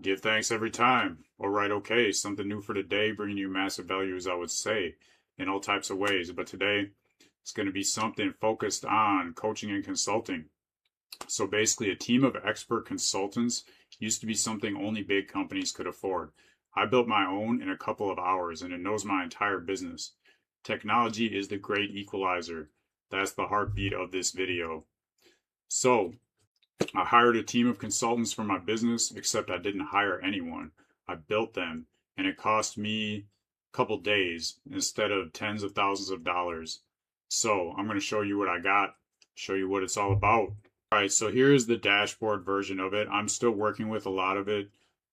Give thanks every time. All right, okay, something new for today, bringing you massive value, as I would say, in all types of ways. But today, it's going to be something focused on coaching and consulting. So basically, a team of expert consultants used to be something only big companies could afford. I built my own in a couple of hours, and it knows my entire business. Technology is the great equalizer. That's the heartbeat of this video. So, I hired a team of consultants for my business, except I didn't hire anyone. I built them, and it cost me a couple days instead of tens of thousands of dollars. So I'm going to show you what I got, show you what it's all about. All right, so here's the dashboard version of it. I'm still working with a lot of it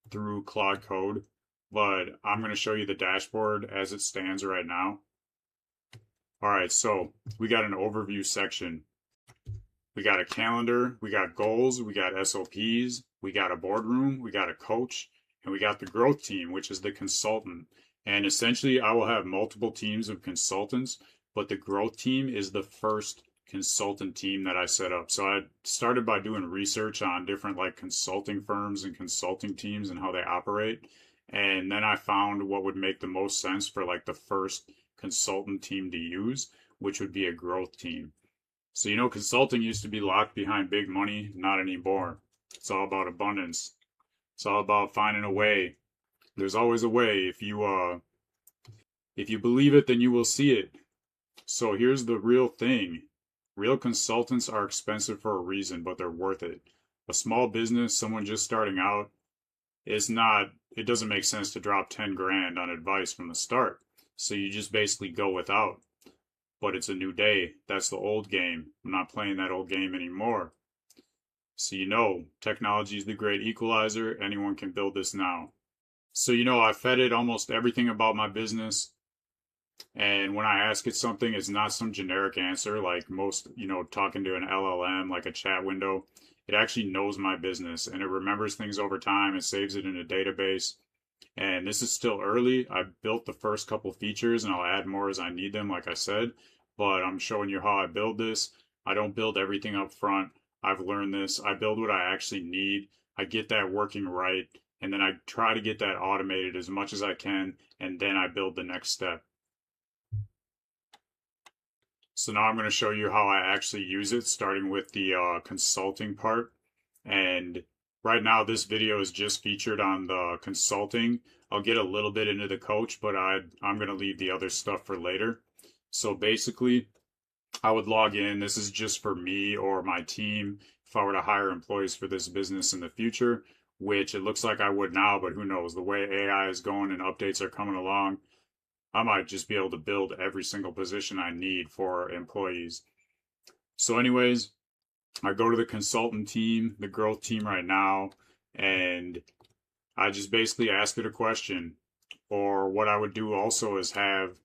through Claude Code, but I'm going to show you the dashboard as it stands right now. All right, so we got an overview section. We got a calendar, we got goals, we got SOPs, we got a boardroom, we got a coach, and we got the growth team, which is the consultant. And essentially, I will have multiple teams of consultants, but the growth team is the first consultant team that I set up. So I started by doing research on different like consulting firms and consulting teams and how they operate. And then I found what would make the most sense for like the first consultant team to use, which would be a growth team. So, consulting used to be locked behind big money, not anymore. It's all about abundance. It's all about finding a way. There's always a way. If you believe it, then you will see it. So here's the real thing. Real consultants are expensive for a reason, but they're worth it. A small business, someone just starting out, it doesn't make sense to drop 10 grand on advice from the start. So you just basically go without. But it's a new day. That's the old game. I'm not playing that old game anymore. So technology is the great equalizer. Anyone can build this now. So I fed it almost everything about my business. And when I ask it something, it's not some generic answer like most, talking to an LLM, like a chat window. It actually knows my business and it remembers things over time. It saves it in a database. And this is still early. I built the first couple features and I'll add more as I need them, like I said. But I'm showing you how I build this. I don't build everything up front. I've learned this. I build what I actually need. I get that working right. And then I try to get that automated as much as I can. And then I build the next step. So now I'm going to show you how I actually use it, starting with the consulting part. And right now, this video is just featured on the consulting. I'll get a little bit into the coach, but I'm going to leave the other stuff for later. So basically, I would log in. This is just for me or my team if I were to hire employees for this business in the future, which it looks like I would now, but who knows? The way AI is going and updates are coming along, I might just be able to build every single position I need for employees. So anyways, I go to the consultant team, the growth team right now, and I just basically ask it a question. Or what I would do also is have,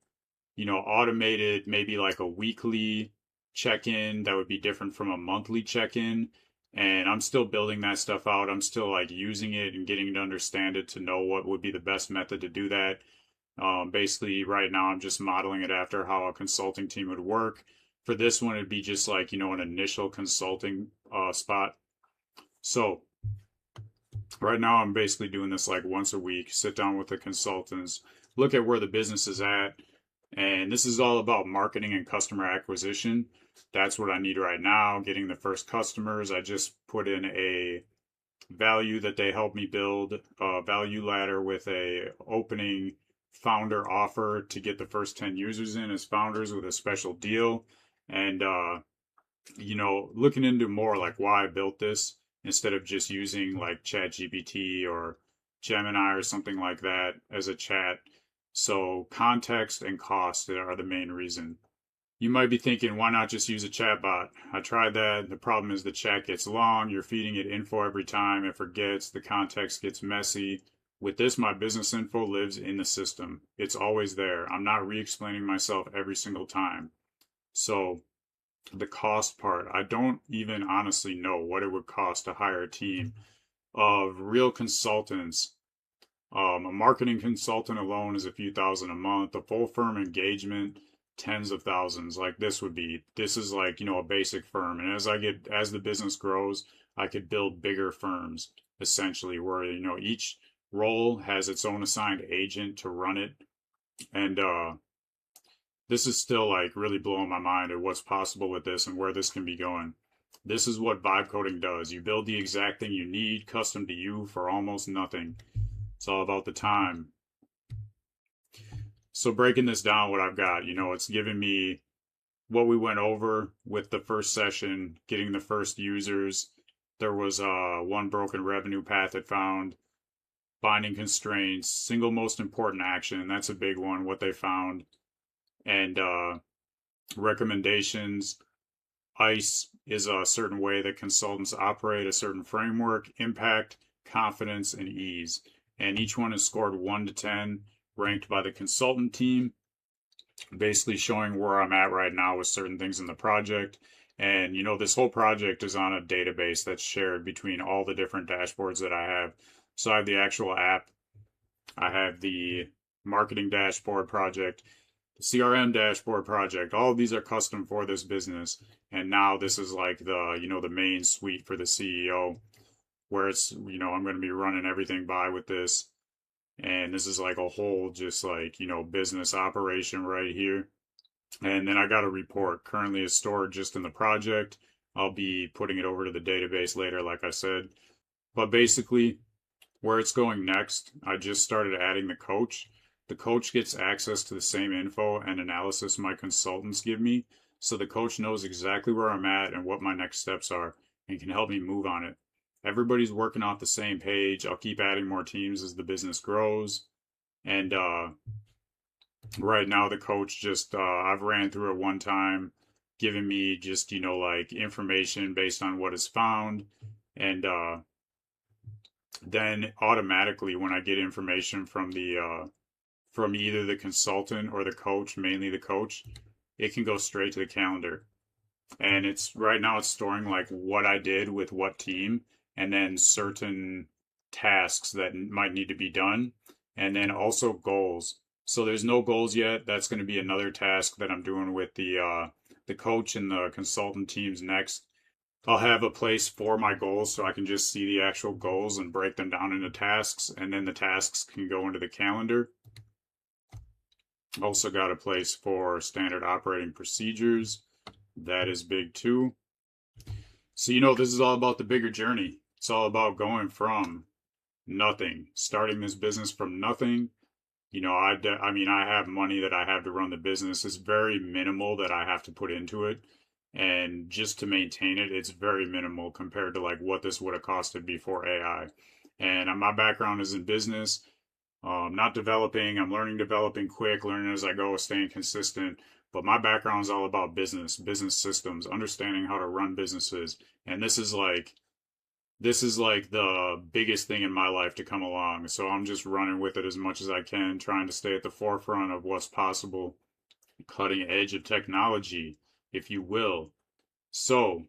automated maybe like a weekly check-in that would be different from a monthly check-in. And I'm still building that stuff out. I'm still like using it and getting to understand it to know what would be the best method to do that. Basically, right now, I'm just modeling it after how a consulting team would work. For this one, it'd be just like, an initial consulting spot. So right now, I'm basically doing this like once a week, sit down with the consultants, look at where the business is at. And this is all about marketing and customer acquisition. That's what I need right now, getting the first customers. I just put in a value that they helped me build, a value ladder with a opening founder offer to get the first 10 users in as founders with a special deal. And, looking into more like why I built this instead of just using like ChatGPT or Gemini or something like that as a chat. So context and cost are the main reason. You might be thinking, why not just use a chatbot? I tried that. The problem is the chat gets long. You're feeding it info every time. It forgets. The context gets messy. With this, my business info lives in the system. It's always there. I'm not re-explaining myself every single time. So the cost part, I don't even honestly know what it would cost to hire a team of real consultants. A marketing consultant alone is a few thousand a month. A full firm engagement, tens of thousands. Like this is like, a basic firm. And as the business grows, I could build bigger firms. essentially, where, each role has its own assigned agent to run it. And this is still like really blowing my mind at what's possible with this and where this can be going. This is what vibe coding does. You build the exact thing you need, custom to you, for almost nothing. It's all about the time. So breaking this down, what I've got, it's giving me what we went over with the first session, getting the first users. There was one broken revenue path it found, binding constraints, single most important action. That's a big one, what they found. And recommendations. ICE is a certain way that consultants operate, a certain framework, impact, confidence, and ease. And each one is scored 1 to 10, ranked by the consultant team, basically showing where I'm at right now with certain things in the project. And, this whole project is on a database that's shared between all the different dashboards that I have. So I have the actual app, I have the marketing dashboard project, the CRM dashboard project. All of these are custom for this business. And now this is like the main suite for the CEO, where it's, I'm going to be running everything by with this. And this is like a whole just like, business operation right here. And then I got a report. Currently it's stored just in the project. I'll be putting it over to the database later, like I said. But basically, where it's going next, I just started adding the coach. The coach gets access to the same info and analysis my consultants give me. So the coach knows exactly where I'm at and what my next steps are and can help me move on it. Everybody's working off the same page. I'll keep adding more teams as the business grows. And right now the coach just, I've ran through it one time, giving me just, like information based on what is found. And then automatically when I get information from from either the consultant or the coach, mainly the coach, it can go straight to the calendar. And right now it's storing like what I did with what team, and then certain tasks that might need to be done, and then also goals. So there's no goals yet. That's going to be another task that I'm doing with the coach and the consultant teams next. I'll have a place for my goals so I can just see the actual goals and break them down into tasks, and then the tasks can go into the calendar. Also got a place for standard operating procedures. That is big too. So, this is all about the bigger journey. It's all about going from nothing, starting this business from nothing. I have money that I have to run the business. It's very minimal that I have to put into it. And just to maintain it, it's very minimal compared to like what this would have costed before AI. And my background is in business, not developing. I'm learning developing quick, learning as I go, staying consistent. But my background is all about business systems, understanding how to run businesses. And this is like the biggest thing in my life to come along. So I'm just running with it as much as I can, trying to stay at the forefront of what's possible, cutting edge of technology, if you will. So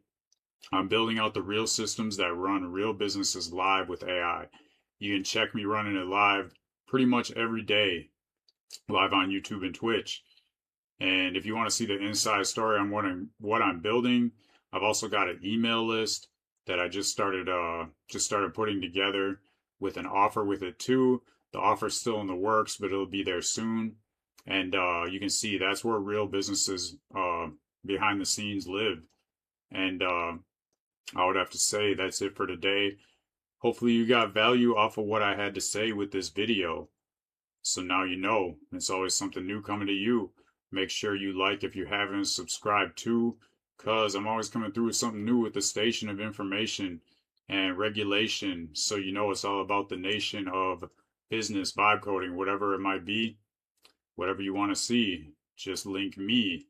I'm building out the real systems that run real businesses live with AI. You can check me running it live pretty much every day, live on YouTube and Twitch. And if you want to see the inside story on what I'm building, I've also got an email list that I just started putting together with an offer with it too. The offer's still in the works, but it'll be there soon. And you can see that's where real businesses behind the scenes live. And I would have to say that's it for today. Hopefully you got value off of what I had to say with this video. So now you know, it's always something new coming to you. Make sure you like if you haven't, subscribed too, because I'm always coming through with something new with the station of information and regulation. So it's all about the nation of business, vibe coding, whatever it might be, whatever you want to see, just link me.